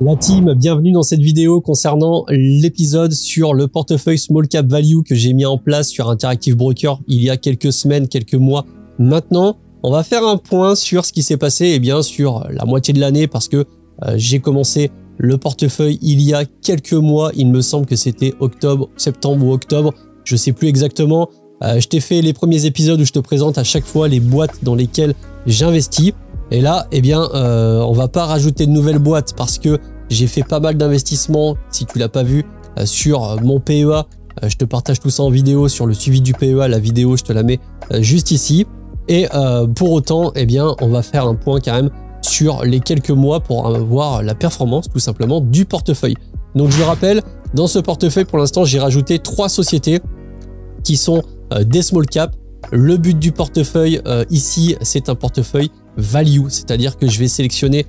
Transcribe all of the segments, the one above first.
La team, bienvenue dans cette vidéo concernant l'épisode sur le portefeuille Small Cap Value que j'ai mis en place sur Interactive Broker il y a quelques semaines, quelques mois maintenant. On va faire un point sur ce qui s'est passé sur la moitié de l'année parce que j'ai commencé le portefeuille il y a quelques mois. Il me semble que c'était octobre, septembre ou octobre, je sais plus exactement. Je t'ai fait les premiers épisodes où je te présente à chaque fois les boîtes dans lesquelles j'investis. Et là, on va pas rajouter de nouvelles boîtes parce que j'ai fait pas mal d'investissements, si tu l'as pas vu, sur mon PEA. Je te partage tout ça en vidéo sur le suivi du PEA. La vidéo, je te la mets juste ici. Et pour autant, on va faire un point quand même sur les quelques mois pour voir la performance tout simplement du portefeuille. Donc je le rappelle, dans ce portefeuille, pour l'instant, j'ai rajouté 3 sociétés qui sont des small cap. Le but du portefeuille ici, c'est un portefeuille value, c'est-à-dire que je vais sélectionner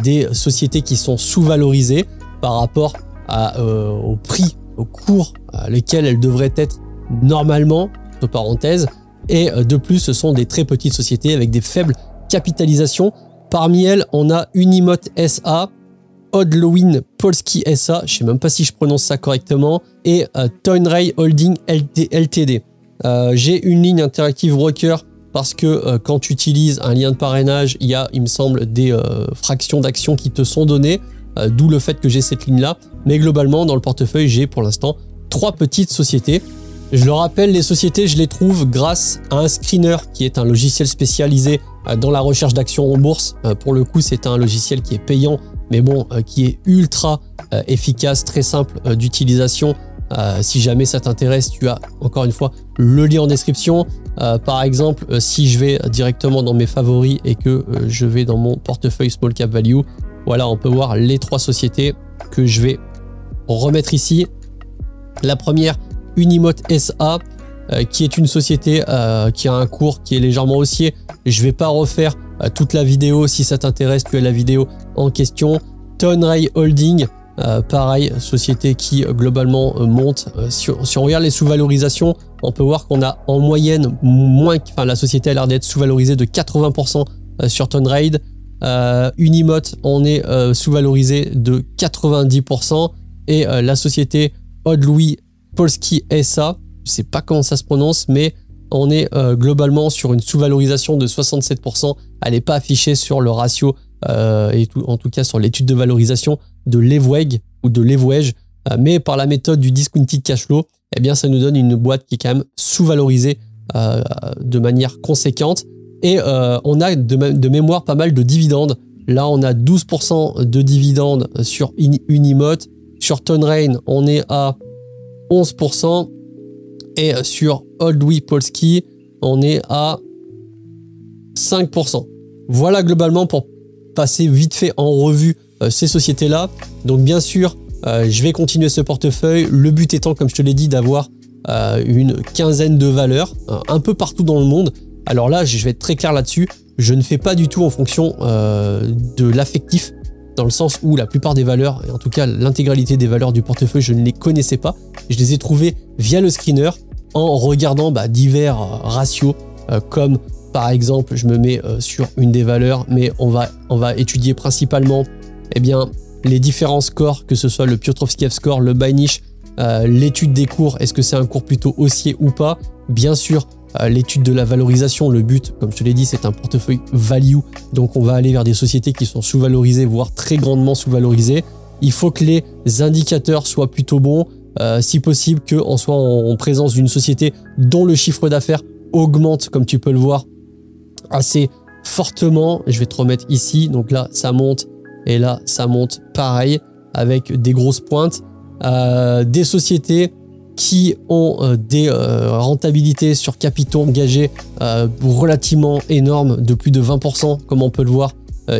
des sociétés qui sont sous-valorisées par rapport au prix, au cours lesquels elles devraient être normalement, entre parenthèses, et de plus ce sont des très petites sociétés avec des faibles capitalisations. Parmi elles, on a Unimot SA, Odlowin Polski SA, je sais même pas si je prononce ça correctement, et Toynray Holding Ltd. J'ai une ligne Interactive Broker parce que quand tu utilises un lien de parrainage, il y a, il me semble, des fractions d'actions qui te sont données, d'où le fait que j'ai cette ligne-là. Mais globalement, dans le portefeuille, j'ai pour l'instant 3 petites sociétés. Je le rappelle, les sociétés, je les trouve grâce à un screener qui est un logiciel spécialisé dans la recherche d'actions en bourse. Pour le coup, c'est un logiciel qui est payant, mais bon, qui est ultra efficace, très simple d'utilisation. Si jamais ça t'intéresse, tu as encore une fois le lien en description. Par exemple, si je vais directement dans mes favoris et que je vais dans mon portefeuille Small Cap Value, voilà, on peut voir les 3 sociétés que je vais remettre ici. La première, Unimot SA, qui est une société qui a un cours qui est légèrement haussier. Je ne vais pas refaire toute la vidéo. Si ça t'intéresse, tu as la vidéo en question. Toynray Holding, pareil, société qui globalement monte. Si on regarde les sous-valorisations, on peut voir qu'on a en moyenne la société a l'air d'être sous-valorisée de 80% sur Toynray. Unimot, on est sous-valorisé de 90%. Et la société Odlowin Polski SA, je sais pas comment ça se prononce, mais on est globalement sur une sous-valorisation de 67%. Elle n'est pas affichée sur le ratio, en tout cas sur l'étude de valorisation de Levweg ou de Levweg, mais par la méthode du discounted cash flow, ça nous donne une boîte qui est quand même sous-valorisée de manière conséquente. Et on a de mémoire pas mal de dividendes. Là, on a 12% de dividendes sur Unimot. Sur Toynray, on est à 11%. Et sur Odlowin Polski, on est à 5%. Voilà globalement pour passer vite fait en revue ces sociétés-là. Donc bien sûr, je vais continuer ce portefeuille. Le but étant, comme je te l'ai dit, d'avoir une quinzaine de valeurs un peu partout dans le monde. Alors là, je vais être très clair là-dessus. Je ne fais pas du tout en fonction de l'affectif, dans le sens où la plupart des valeurs, et en tout cas l'intégralité des valeurs du portefeuille, je ne les connaissais pas. Je les ai trouvées via le screener en regardant divers ratios, comme par exemple, je me mets sur une des valeurs, mais on va étudier principalement les différents scores, que ce soit le Piotrowski F-score, le buy niche, l'étude des cours, est-ce que c'est un cours plutôt haussier ou pas. Bien sûr, l'étude de la valorisation, le but, comme je te l'ai dit, c'est un portefeuille value, donc on va aller vers des sociétés qui sont sous-valorisées, voire très grandement sous-valorisées. Il faut que les indicateurs soient plutôt bons, si possible qu'on soit en présence d'une société dont le chiffre d'affaires augmente, comme tu peux le voir, assez fortement. Je vais te remettre ici, donc là ça monte et là ça monte pareil avec des grosses pointes. Des sociétés qui ont des rentabilités sur capitaux engagés relativement énormes, de plus de 20%, comme on peut le voir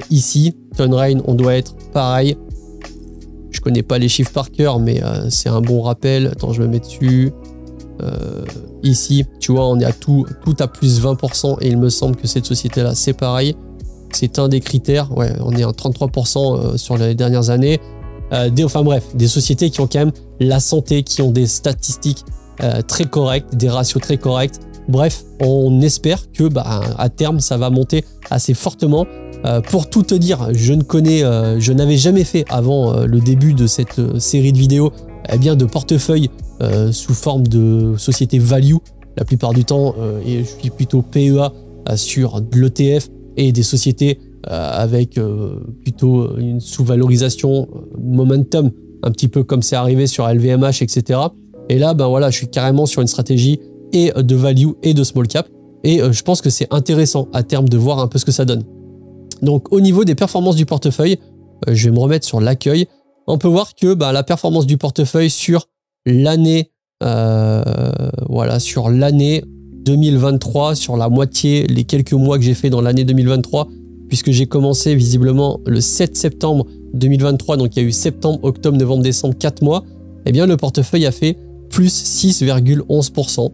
ici. Toynray, on doit être pareil. Je connais pas les chiffres par cœur, mais c'est un bon rappel. Attends, je me mets dessus. Ici, tu vois, on est à tout à plus 20%, et il me semble que cette société-là, c'est pareil. C'est un des critères. Ouais, on est à 33% sur les dernières années. Enfin bref, des sociétés qui ont quand même la santé, qui ont des statistiques très correctes, des ratios très corrects. Bref, on espère que à terme, ça va monter assez fortement. Pour tout te dire, je n'avais jamais fait avant le début de cette série de vidéos eh bien de portefeuille sous forme de société value. La plupart du temps, et je suis plutôt PEA sur de l'ETF et des sociétés avec plutôt une sous-valorisation momentum, un petit peu comme c'est arrivé sur LVMH, etc. Et là, ben voilà, je suis carrément sur une stratégie et de value et de small cap. Et je pense que c'est intéressant à terme de voir un peu ce que ça donne. Donc au niveau des performances du portefeuille, je vais me remettre sur l'accueil. On peut voir que la performance du portefeuille sur l'année, voilà, sur l'année 2023, sur la moitié, les quelques mois que j'ai fait dans l'année 2023, puisque j'ai commencé visiblement le 7 septembre 2023, donc il y a eu septembre, octobre, novembre, décembre, 4 mois, eh bien le portefeuille a fait plus 6,11%.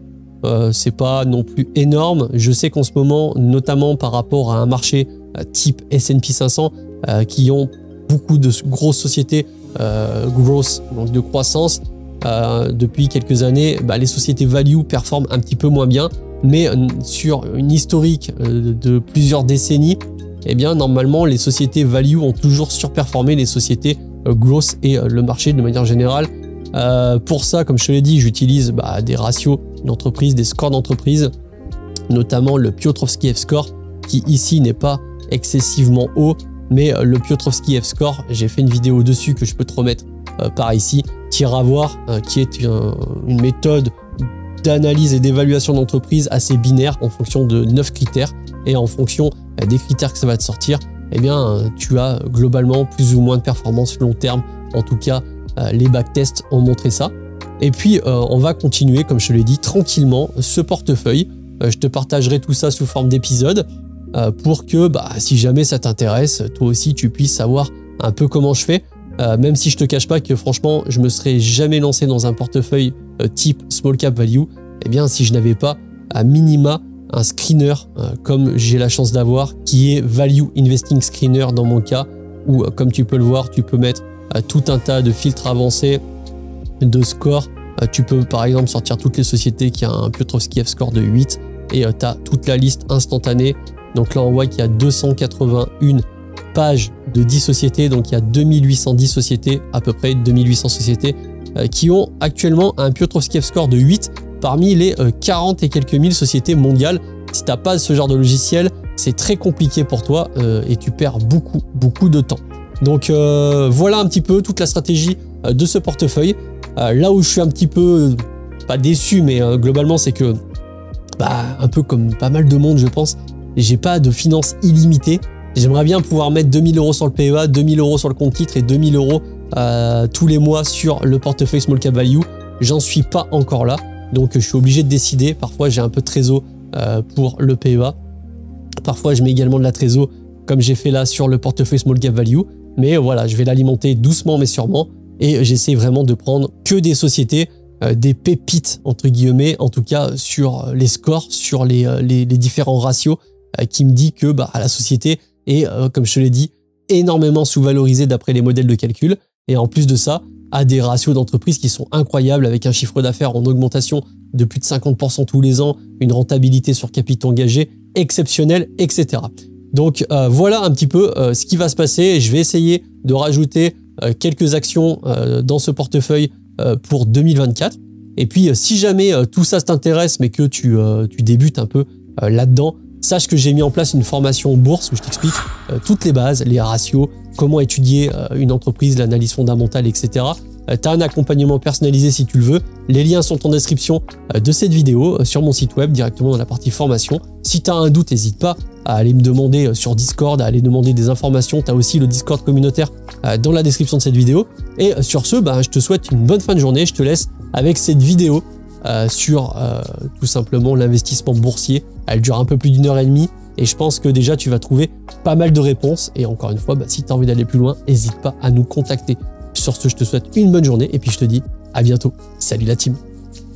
C'est pas non plus énorme. Je sais qu'en ce moment, notamment par rapport à un marché type S&P 500 qui ont beaucoup de grosses sociétés growth, donc de croissance, depuis quelques années, les sociétés value performent un petit peu moins bien, mais sur une historique de plusieurs décennies, eh bien normalement les sociétés value ont toujours surperformé les sociétés growth et le marché de manière générale. Pour ça, comme je te l'ai dit, j'utilise des ratios d'entreprise, des scores d'entreprise, notamment le Piotrowski F-score, qui ici n'est pas excessivement haut, mais le Piotrowski F-score, j'ai fait une vidéo dessus que je peux te remettre par ici, tire à voir, qui est une méthode d'analyse et d'évaluation d'entreprise assez binaire en fonction de 9 critères, et en fonction des critères que ça va te sortir, eh bien tu as globalement plus ou moins de performance long terme. En tout cas, les backtests ont montré ça. Et puis on va continuer, comme je te l'ai dit, tranquillement ce portefeuille. Je te partagerai tout ça sous forme d'épisode pour que si jamais ça t'intéresse, toi aussi tu puisses savoir un peu comment je fais. Même si je te cache pas que franchement je me serais jamais lancé dans un portefeuille type small cap value, eh bien si je n'avais pas à minima un screener comme j'ai la chance d'avoir, qui est Value Investing Screener dans mon cas, où comme tu peux le voir, tu peux mettre tout un tas de filtres avancés, de scores. Tu peux par exemple sortir toutes les sociétés qui ont un Piotrowski F-score de 8 et tu as toute la liste instantanée. Donc là on voit qu'il y a 281 pages de 10 sociétés, donc il y a 2810 sociétés, à peu près 2800 sociétés qui ont actuellement un Piotrowski F-score de 8 parmi les 40 et quelques mille sociétés mondiales. Si tu n'as pas ce genre de logiciel, c'est très compliqué pour toi et tu perds beaucoup de temps. Donc voilà un petit peu toute la stratégie de ce portefeuille. Là où je suis un petit peu, pas déçu, mais globalement c'est que, un peu comme pas mal de monde je pense, j'ai pas de finances illimitées. J'aimerais bien pouvoir mettre 2000 € sur le PEA, 2000 € sur le compte titre et 2000 € tous les mois sur le portefeuille Small Cap Value. J'en suis pas encore là, donc je suis obligé de décider. Parfois j'ai un peu de trésor pour le PEA. Parfois je mets également de la trésor comme j'ai fait là sur le portefeuille Small Cap Value. Mais voilà, je vais l'alimenter doucement mais sûrement. Et j'essaie vraiment de prendre que des sociétés, des pépites entre guillemets, en tout cas sur les scores, sur les différents ratios, qui me dit que la société est, comme je te l'ai dit, énormément sous-valorisée d'après les modèles de calcul. Et en plus de ça, a des ratios d'entreprise qui sont incroyables, avec un chiffre d'affaires en augmentation de plus de 50% tous les ans, une rentabilité sur capitaux engagés exceptionnelle, etc. Donc voilà un petit peu ce qui va se passer. Je vais essayer de rajouter quelques actions dans ce portefeuille pour 2024. Et puis si jamais tout ça t'intéresse mais que tu débutes un peu là-dedans, sache que j'ai mis en place une formation bourse où je t'explique toutes les bases, les ratios, comment étudier une entreprise, l'analyse fondamentale, etc. Tu as un accompagnement personnalisé si tu le veux. Les liens sont en description de cette vidéo sur mon site web, directement dans la partie formation. Si tu as un doute, n'hésite pas à aller me demander sur Discord, à aller demander des informations. Tu as aussi le Discord communautaire dans la description de cette vidéo. Et sur ce, je te souhaite une bonne fin de journée. Je te laisse avec cette vidéo sur tout simplement l'investissement boursier. Elle dure un peu plus d'1h30 et je pense que déjà tu vas trouver pas mal de réponses. Et encore une fois, si tu as envie d'aller plus loin, n'hésite pas à nous contacter. Sur ce, je te souhaite une bonne journée et puis je te dis à bientôt. Salut la team!